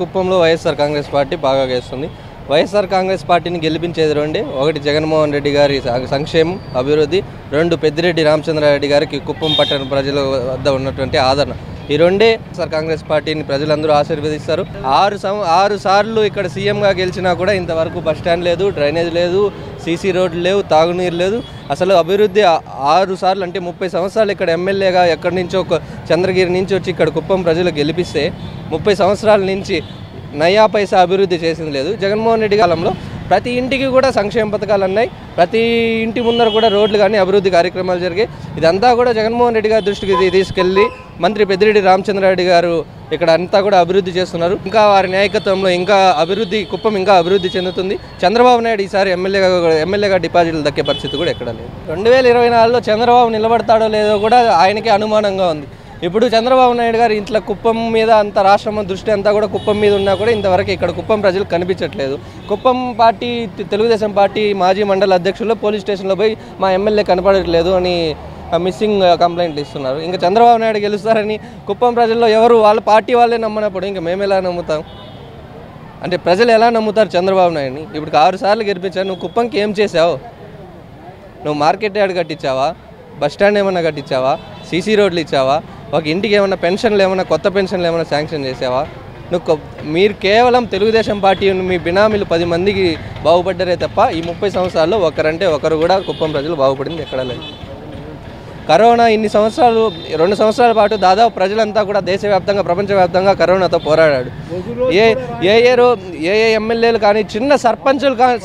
కుప్పంలో వైఎస్ఆర్ కాంగ్రెస్ పార్టీ బాగా చేస్తుంది. వైఎస్ఆర్ కాంగ్రెస్ పార్టీని గెలిపించేది రెండే. ఒకటి జగన్మోహన్ రెడ్డి గారి సంక్షేమం అభివృద్ధి, రెండు పెద్దిరెడ్డి రామచంద్రారెడ్డి గారికి కుప్పం పట్టణ ప్రజల వద్ద ఉన్నటువంటి ఆదరణ. ఈ రెండే వైఎస్ఆర్ కాంగ్రెస్ పార్టీని ప్రజలందరూ ఆశీర్వదిస్తారు. 6 సార్లు ఇక్కడ సీఎంగా గెలిచినా కూడా ఇంతవరకు బస్టాండ్ లేదు, డ్రైనేజ్ లేదు, సీసీ రోడ్లు లేవు, తాగునీరు లేదు. అసలు అభివృద్ధి 6 సార్లు అంటే 30 సంవత్సరాలు ఇక్కడ ఎమ్మెల్యేగా ఎక్కడి నుంచో చంద్రగిరి నుంచి వచ్చి ఇక్కడ కుప్పం ప్రజలు గెలిపిస్తే 30 సంవత్సరాల నుంచి నయా పైసా అభివృద్ధి చేసింది లేదు. జగన్మోహన్ రెడ్డి కాలంలో ప్రతి ఇంటికి కూడా సంక్షేమ పథకాలు ఉన్నాయి, ప్రతి ఇంటి ముందర కూడా రోడ్లు కానీ అభివృద్ధి కార్యక్రమాలు జరిగాయి. ఇదంతా కూడా జగన్మోహన్ రెడ్డి గారి దృష్టికి తీసుకెళ్ళి మంత్రి పెద్దిరెడ్డి రామచంద్రారెడ్డి గారు ఇక్కడ అంతా కూడా అభివృద్ధి చేస్తున్నారు. ఇంకా వారి నాయకత్వంలో ఇంకా కుప్పం ఇంకా అభివృద్ధి చెందుతుంది. చంద్రబాబు నాయుడు ఈసారి ఎమ్మెల్యేగా డిపాజిట్లు దక్కే పరిస్థితి కూడా ఎక్కడ లేదు. 2024లో చంద్రబాబు నిలబడతాడో లేదో కూడా ఆయనకే అనుమానంగా ఉంది. ఇప్పుడు చంద్రబాబు నాయుడు గారు ఇంట్లో కుప్పం మీద అంత రాష్ట్రం దృష్టి అంతా కూడా కుప్పం మీద ఉన్నా కూడా ఇంతవరకు ఇక్కడ కుప్పం ప్రజలు కనిపించట్లేదు. కుప్పం పార్టీ తెలుగుదేశం పార్టీ మాజీ మండల అధ్యక్షులు పోలీస్ స్టేషన్లో పోయి మా ఎమ్మెల్యే కనపడట్లేదు అని మిస్సింగ్ కంప్లైంట్లు ఇస్తున్నారు. ఇంకా చంద్రబాబు నాయుడు గెలుస్తారని కుప్పం ప్రజల్లో ఎవరు వాళ్ళ పార్టీ వాళ్ళే నమ్మనప్పుడు ఇంకా మేము ఎలా నమ్ముతాం? అంటే ప్రజలు ఎలా నమ్ముతారు చంద్రబాబు నాయుడిని? ఇప్పుడు 6 సార్లు గెలిపించావు, నువ్వు కుప్పంకి ఏం చేసావు? నువ్వు మార్కెట్ యార్డ్ కట్టించావా? బస్టాండ్ ఏమన్నా కట్టించావా? సీసీ రోడ్లు ఇచ్చావా? ఒక ఇంటికి ఏమన్నా పెన్షన్లు ఏమన్నా కొత్త పెన్షన్లు ఏమైనా శాంక్షన్ చేసావా? మీరు కేవలం తెలుగుదేశం పార్టీ మీ బినామీలు 10 మందికి బాగుపడ్డారే తప్ప ఈ 30 సంవత్సరాల్లో ఒకరంటే ఒకరు కూడా కుప్పం ప్రజలు బాగుపడింది ఎక్కడా లేదు. కరోనా ఇన్ని సంవత్సరాలు 2 సంవత్సరాల పాటు దాదాపు ప్రజలంతా కూడా దేశవ్యాప్తంగా ప్రపంచవ్యాప్తంగా కరోనాతో పోరాడాడు. ఏ ఎమ్మెల్యేలు కానీ చిన్న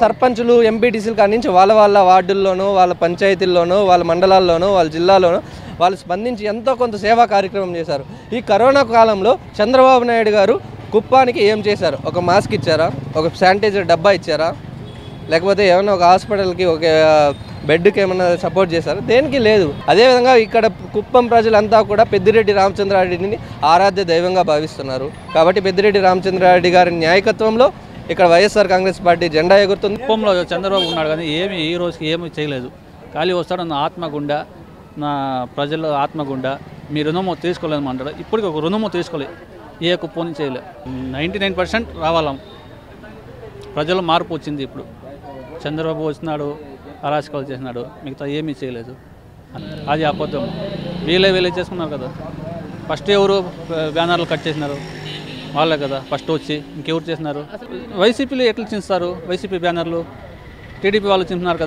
సర్పంచులు ఎంపీటీసీలు కానీ నుంచి వాళ్ళ వార్డుల్లోనూ వాళ్ళ పంచాయతీల్లోనూ వాళ్ళ మండలాల్లోనూ వాళ్ళ జిల్లాలోనూ వాళ్ళు స్పందించి ఎంతో కొంత సేవా కార్యక్రమం చేశారు. ఈ కరోనా కాలంలో చంద్రబాబు నాయుడు గారు కుప్పానికి ఏం చేశారు? ఒక మాస్క్ ఇచ్చారా? ఒక శానిటైజర్ డబ్బా ఇచ్చారా? లేకపోతే ఏమైనా ఒక హాస్పిటల్కి ఒక బెడ్కి ఏమైనా సపోర్ట్ చేశారు? దేనికి లేదు. అదేవిధంగా ఇక్కడ కుప్పం ప్రజలంతా కూడా పెద్దిరెడ్డి రామచంద్రారెడ్డిని ఆరాధ్య దైవంగా భావిస్తున్నారు. కాబట్టి పెద్దిరెడ్డి రామచంద్రారెడ్డి గారి నాయకత్వంలో ఇక్కడ వైఎస్ఆర్ కాంగ్రెస్ పార్టీ జెండా ఎగురుతుంది. కుప్పంలో చంద్రబాబు ఉన్నాడు కానీ ఈ రోజుకి ఏమీ చేయలేదు. ఖాళీ వస్తాడు నా ఆత్మగుండా, నా ప్రజల ఆత్మగుండా, మీ రుణము తీసుకోలేము అంటాడు. ఇప్పటికి ఒక రుణము తీసుకోలేదు, ఏ కుప్పని చేయలే. 99% రావాలం. ప్రజల మార్పు వచ్చింది. ఇప్పుడు చంద్రబాబు వచ్చినాడు, అరాచకాలు చేసినాడు, మిగతా ఏమీ చేయలేదు. అది అబద్ధం. వీళ్ళే చేసుకున్నారు కదా. ఫస్ట్ ఎవరు బ్యానర్లు కట్ చేసినారు? వాళ్ళే కదా ఫస్ట్ వచ్చి. ఇంకెవరు చేసినారు? వైసీపీలో ఎట్లా చించుతారు? వైసీపీ బ్యానర్లు టీడీపీ వాళ్ళు చింపుతున్నారు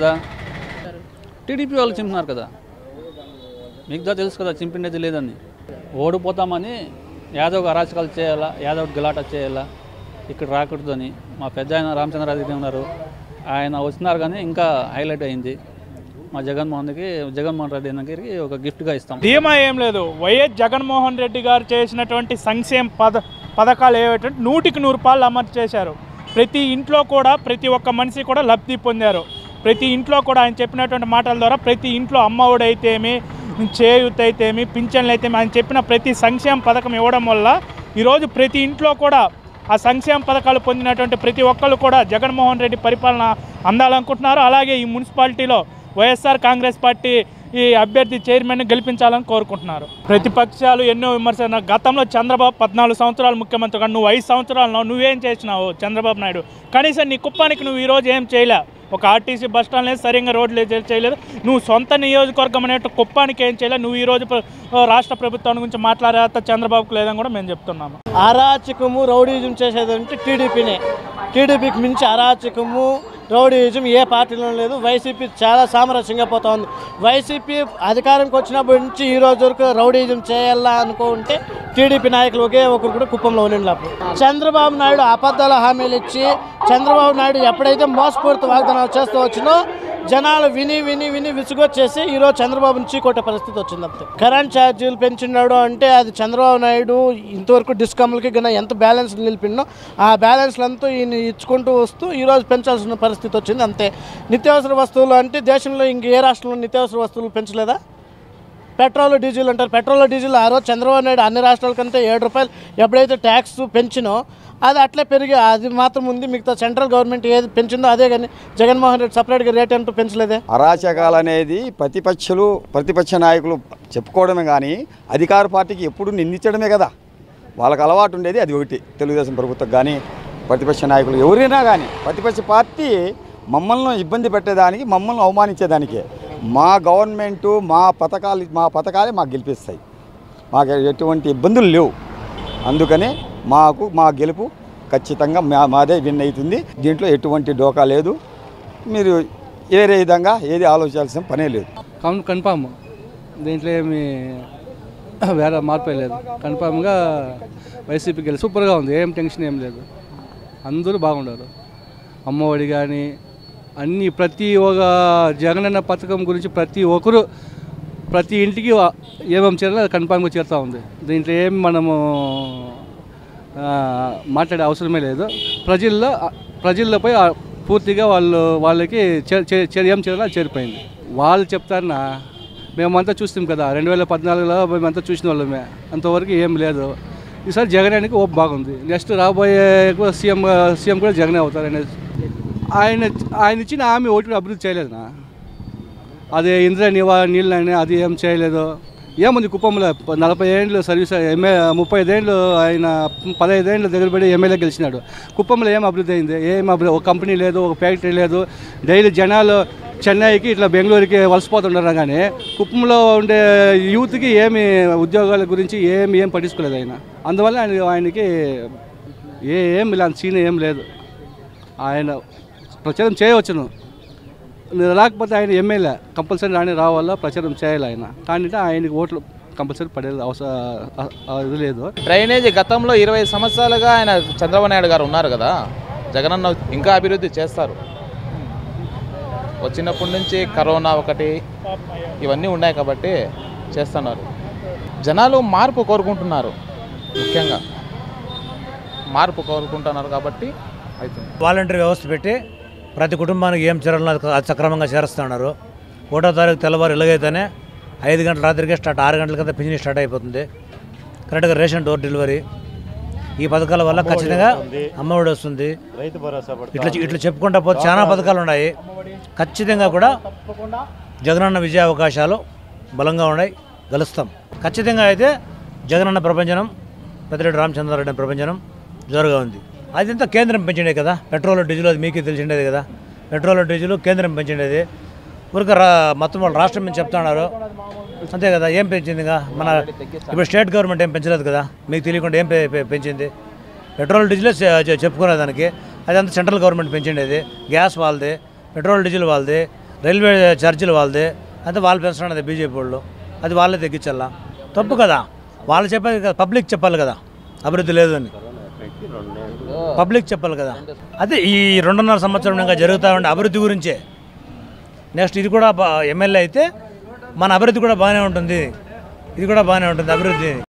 కదా. మిగతా తెలుసు కదా చింపిండేది లేదని. ఓడిపోతామని యాదవ్ అరాచకాలు చేయాలా, యాదవ్ గలాట చేయాలా, ఇక్కడ రాకూడదని మా పెద్ద ఆయన రామచంద్రారెడ్డి ఉన్నారు, ఆయన వచ్చినారు కానీ ఇంకా హైలైట్ అయింది. మా జగన్మోహన్ రెడ్డి దగ్గరికి ఒక గిఫ్ట్గా ఇస్తాం. ధీమా ఏం లేదు. వైఎస్ జగన్మోహన్ రెడ్డి గారు చేసినటువంటి సంక్షేమ పథకాలు ఏవైతే 100కి 100 రూపాయలు అమలు చేశారు. ప్రతి ఇంట్లో కూడా ప్రతి ఒక్క మనిషి కూడా లబ్ధి పొందారు. ప్రతి ఇంట్లో కూడా ఆయన చెప్పినటువంటి మాటల ద్వారా ప్రతి ఇంట్లో అమ్మఒడి అయితేమి, చేయూత అయితేమి, పింఛన్లు అయితేమి ఆయన చెప్పిన ప్రతి సంక్షేమ పథకం ఇవ్వడం వల్ల ఈరోజు ప్రతి ఇంట్లో కూడా ఆ సంక్షేమ పథకాలు పొందినటువంటి ప్రతి ఒక్కళ్ళు కూడా జగన్మోహన్ రెడ్డి పరిపాలన అందాలనుకుంటున్నారు. అలాగే ఈ మున్సిపాలిటీలో వైఎస్ఆర్ కాంగ్రెస్ పార్టీ ఈ అభ్యర్థి చైర్మన్ గెలిపించాలని కోరుకుంటున్నారు. ప్రతిపక్షాలు ఎన్నో విమర్శలు. గతంలో చంద్రబాబు 14 సంవత్సరాలు ముఖ్యమంత్రిగా, నువ్వు 5 సంవత్సరాలు నువ్వేం చేసినావు చంద్రబాబు నాయుడు? కనీసం నీ కుప్పానికి నువ్వు ఈరోజు ఏం చేయలే. ఒక ఆర్టీసీ బస్ స్టాండ్ లేదు, సరిగ్గా రోడ్లు చేయలేదు. నువ్వు సొంత నియోజకవర్గం అనేట్టు కుప్పానికి ఏం చేయలేదు. నువ్వు ఈరోజు రాష్ట్ర ప్రభుత్వం గురించి మాట్లాడే చంద్రబాబుకు లేదని కూడా మేము చెప్తున్నాము. అరాచకము రౌడీజం చేసేది అంటే టీడీపీనే. టీడీపీకి మించి అరాచకము రౌడీజం ఏ పార్టీలో లేదు. వైసీపీ చాలా సామరస్యంగా పోతా ఉంది. వైసీపీ అధికారంకి వచ్చినప్పటి నుంచి ఈ రోజు వరకు రౌడీజం చేయాలా అనుకుంటే టీడీపీ నాయకులు ఒకే ఒకరు కూడా కుప్పంలో ఉండినప్పుడు. చంద్రబాబు నాయుడు అబద్ధాల హామీలు ఇచ్చి, చంద్రబాబు నాయుడు ఎప్పుడైతే మోసపూరిత వాగ్దానాలు చేస్తూ వచ్చినో జనాలు విని విసుగొచ్చేసి ఈరోజు చంద్రబాబుని చీకొట్టే పరిస్థితి వచ్చింది. అంతే. కరెంట్ ఛార్జీలు పెంచినాడు అంటే అది చంద్రబాబు నాయుడు ఇంతవరకు డిస్కమ్లకి కన్నా ఎంత బ్యాలెన్స్ నిలిపిండో ఆ బ్యాలెన్స్లంతా ఈయన ఇచ్చుకుంటూ వస్తూ ఈరోజు పెంచాల్సిన పరిస్థితి వచ్చింది. అంతే. నిత్యావసర వస్తువులు అంటే దేశంలో ఇంక ఏ రాష్ట్రంలో నిత్యావసర వస్తువులు పెంచలేదా? పెట్రోల్ డీజిల్ అంటారు. పెట్రోల్ డీజిల్ ఆ రోజు చంద్రబాబు నాయుడు అన్ని రాష్ట్రాల కంటే 7 రూపాయలు ఎప్పుడైతే ట్యాక్స్ పెంచినో అది అట్లే పెరిగి అది మాత్రం ఉంది. మిగతా సెంట్రల్ గవర్నమెంట్ ఏది పెంచిందో అదే, కానీ జగన్మోహన్ రెడ్డి సపరేట్గా రేట్ అంటూ పెంచలేదే. అరాచకాలు అనేది ప్రతిపక్ష నాయకులు చెప్పుకోవడమే కానీ అధికార పార్టీకి ఎప్పుడు నిందించడమే కదా. వాళ్ళకి అలవాటు ఉండేది అది ఒకటి. తెలుగుదేశం ప్రభుత్వం కానీ ప్రతిపక్ష నాయకులు ఎవరైనా కానీ ప్రతిపక్ష పార్టీ మమ్మల్ని ఇబ్బంది పెట్టేదానికి, మమ్మల్ని అవమానించేదానికే. మా గవర్నమెంటు మా పథకాలే మాకు గెలిపిస్తాయి. మాకు ఎటువంటి ఇబ్బందులు లేవు. అందుకనే మా గెలుపు ఖచ్చితంగా మాదే విన్ అవుతుంది. దీంట్లో ఎటువంటి డోకా లేదు. మీరు వేరే విధంగా ఏది ఆలోచించాల్సిన పనే లేదు. కన్ఫామ్ దీంట్లో ఏమి వేరే మార్పే లేదు. కన్ఫామ్గా వైసీపీకి వెళ్ళి సూపర్గా ఉంది. ఏం టెన్షన్ ఏం లేదు. అందరూ బాగుండారు. అమ్మఒడి కానీ అన్నీ ప్రతి ఒక్క జగనన్న పథకం గురించి ప్రతి ఒక్కరు ప్రతి ఇంటికి ఏమేమి చేయాలో కన్ఫామ్గా చేరుతూ ఉంది. దీంట్లో ఏం మనము మాట్లాడే అవసరమే లేదు. ప్రజల్లోపై పూర్తిగా వాళ్ళకి ఏం చేయాలో చేరిపోయింది. వాళ్ళు చెప్తారన్నా మేమంతా చూస్తాం కదా, 2014లో మేమంతా చూసిన వాళ్ళమే. అంతవరకు ఏం లేదు. ఈసారి జగనానికి ఓపు బాగుంది. నెక్స్ట్ రాబోయే సీఎం కూడా జగనే అవుతారు అనేది. ఆయన ఇచ్చిన హామీ ఒకటి అభివృద్ధి చేయలేదునా. అది ఇంద్ర నీళ్ళని అది ఏం చేయలేదు. ఏముంది కుప్పంలో 40 ఏళ్ళు సర్వీస్ 35 ఏళ్ళు ఆయన 15 ఏళ్ళు దగ్గర పడి ఎమ్మెల్యే గెలిచినాడు. కుప్పంలో ఏం అభివృద్ధి అయింది? ఒక కంపెనీ లేదు, ఒక ఫ్యాక్టరీ లేదు. డైలీ జనాలు చెన్నైకి ఇట్లా బెంగళూరుకి వలసపోతుంటారు. కానీ కుప్పంలో ఉండే యూత్కి ఏమి ఉద్యోగాల గురించి ఏం పట్టించుకోలేదు ఆయన. అందువల్ల ఆయనకి ఏం ఇలాంటి సీన్ ఏం లేదు. ఆయన ప్రచారం చేయవచ్చును, రాకపోతే ఆయన ఎమ్మెల్యే కంపల్సరీ రావాలా, ప్రచారం చేయాలి ఆయన. కానీ ఆయనకి ఓట్లు కంపల్సరీ పడేది ఇది లేదు. డ్రైనేజీ గతంలో 20 సంవత్సరాలుగా ఆయన చంద్రబాబు నాయుడు గారు ఉన్నారు కదా, జగనన్న ఇంకా అభివృద్ధి చేస్తారు. వచ్చినప్పటి నుంచి కరోనా ఒకటి ఇవన్నీ ఉన్నాయి కాబట్టి చేస్తున్నారు. జనాలు మార్పు కోరుకుంటున్నారు. ముఖ్యంగా మార్పు కోరుకుంటున్నారు కాబట్టి అవుతుంది. వాలంటీర్ వ్యవస్థ పెట్టి ప్రతి కుటుంబానికి ఏం చేరాలో అది సక్రమంగా చేరుస్తున్నారు. 1వ తారీఖు తెల్లవారు ఇలాగైతేనే 5 గంటల రాత్రికే స్టార్ట్, 6 గంటలకంతా పింఛన్ స్టార్ట్ అయిపోతుంది. కరెక్ట్గా రేషన్ డోర్ డెలివరీ. ఈ పథకాల వల్ల ఖచ్చితంగా అమ్మఒడి వస్తుంది. ఇట్లా చెప్పుకుంటా పోతే చాలా పథకాలు ఉన్నాయి. ఖచ్చితంగా కూడా జగనన్న విజయ అవకాశాలు బలంగా ఉన్నాయి. గెలుస్తాం ఖచ్చితంగా. అయితే జగనన్న ప్రపంచనం, పెద్దిరెడ్డి రామచంద్రారెడ్డి ప్రపంచనం జోరుగా ఉంది. అదంతా కేంద్రం పెంచిండే కదా. పెట్రోల్ డీజిల్ అది మీకే తెలిసిండేది కదా. పెట్రోల్ డీజిల్ కేంద్రం పెంచిండేది. ఊరికి మొత్తం వాళ్ళు రాష్ట్రం నుంచి చెప్తున్నారు అంతే కదా. ఏం పెంచింది? మన ఇప్పుడు స్టేట్ గవర్నమెంట్ ఏం పెంచలేదు కదా. మీకు తెలియకుండా ఏం పెంచింది? పెట్రోల్ డీజిల్ చెప్పుకునే దానికి అదంతా సెంట్రల్ గవర్నమెంట్ పెంచిండేది. గ్యాస్ వాళ్ళది, పెట్రోల్ డీజిల్ వాళ్ళది, రైల్వే ఛార్జీలు వాళ్ళది. అంతే వాళ్ళు పెంచడం బీజేపీ వాళ్ళు. అది వాళ్ళే తగ్గించాలా. తప్పు కదా. వాళ్ళు చెప్పాలి కదా, పబ్లిక్ చెప్పాలి కదా అభివృద్ధి లేదు అని. పబ్లిక్ చెప్పాలి కదా. అదే ఈ 2.5 సంవత్సరం ఇంకా జరుగుతూ ఉండే అభివృద్ధి గురించే. నెక్స్ట్ ఇది కూడా ఎమ్మెల్యే అయితే మన అభివృద్ధి కూడా బాగానే ఉంటుంది. ఇది కూడా బాగానే ఉంటుంది అభివృద్ధి.